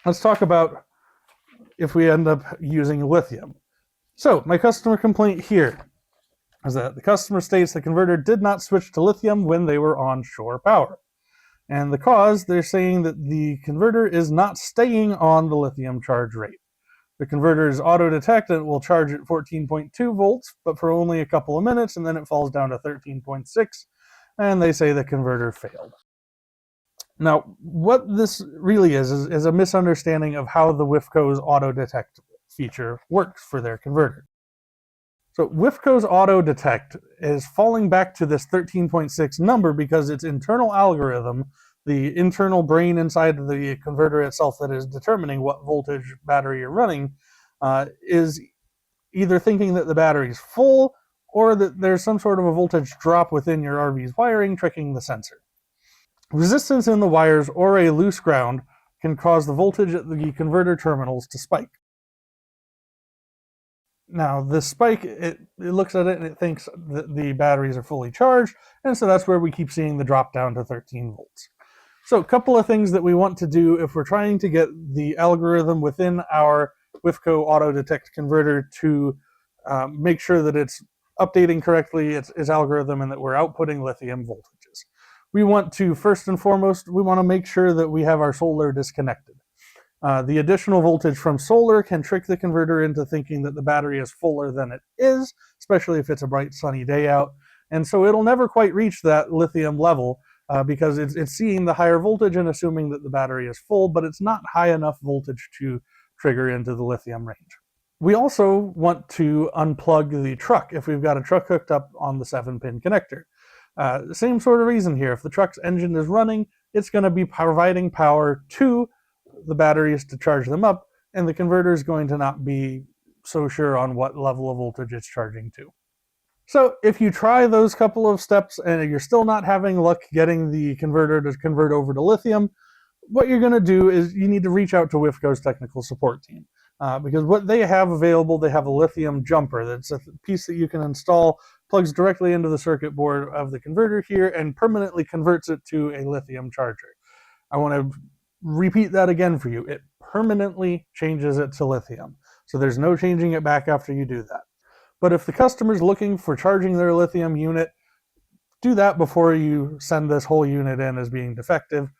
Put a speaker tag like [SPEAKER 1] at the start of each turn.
[SPEAKER 1] let's talk about if we end up using lithium. So my customer complaint here is that the customer states the converter did not switch to lithium when they were on shore power. And the cause, they're saying that the converter is not staying on the lithium charge rate. The converter is auto-detect and it will charge at 14.2 volts, but for only a couple of minutes, and then it falls down to 13.6, and they say the converter failed. Now, what this really is a misunderstanding of how the WFCO's auto-detect feature works for their converter. So WFCO's auto-detect is falling back to this 13.6 number because its internal algorithm, the internal brain inside the converter itself that is determining what voltage battery you're running, is either thinking that the battery is full or that there's some sort of a voltage drop within your RV's wiring, tricking the sensor. Resistance in the wires or a loose ground can cause the voltage at the converter terminals to spike. Now, this spike, it looks at it and it thinks that the batteries are fully charged, and so that's where we keep seeing the drop down to 13 volts. So a couple of things that we want to do if we're trying to get the algorithm within our WFCO auto-detect converter to make sure that it's updating correctly its algorithm and that we're outputting lithium voltages. We want to, first and foremost, we want to make sure that we have our solar disconnected. The additional voltage from solar can trick the converter into thinking that the battery is fuller than it is, especially if it's a bright sunny day out. And so it'll never quite reach that lithium level because it's seeing the higher voltage and assuming that the battery is full, but it's not high enough voltage to trigger into the lithium range. We also want to unplug the truck if we've got a truck hooked up on the 7-pin connector. Same sort of reason here. If the truck's engine is running, it's going to be providing power to the batteries to charge them up, and the converter is going to not be so sure on what level of voltage it's charging to. So if you try those couple of steps and you're still not having luck getting the converter to convert over to lithium, what you're going to do is you need to reach out to WFCO's technical support team. Because what they have available, they have a lithium jumper. That's a piece that you can install, plugs directly into the circuit board of the converter here, and permanently converts it to a lithium charger. I want to repeat that again for you. It permanently changes it to lithium. So there's no changing it back after you do that. But if the customer's looking for charging their lithium unit, do that before you send this whole unit in as being defective.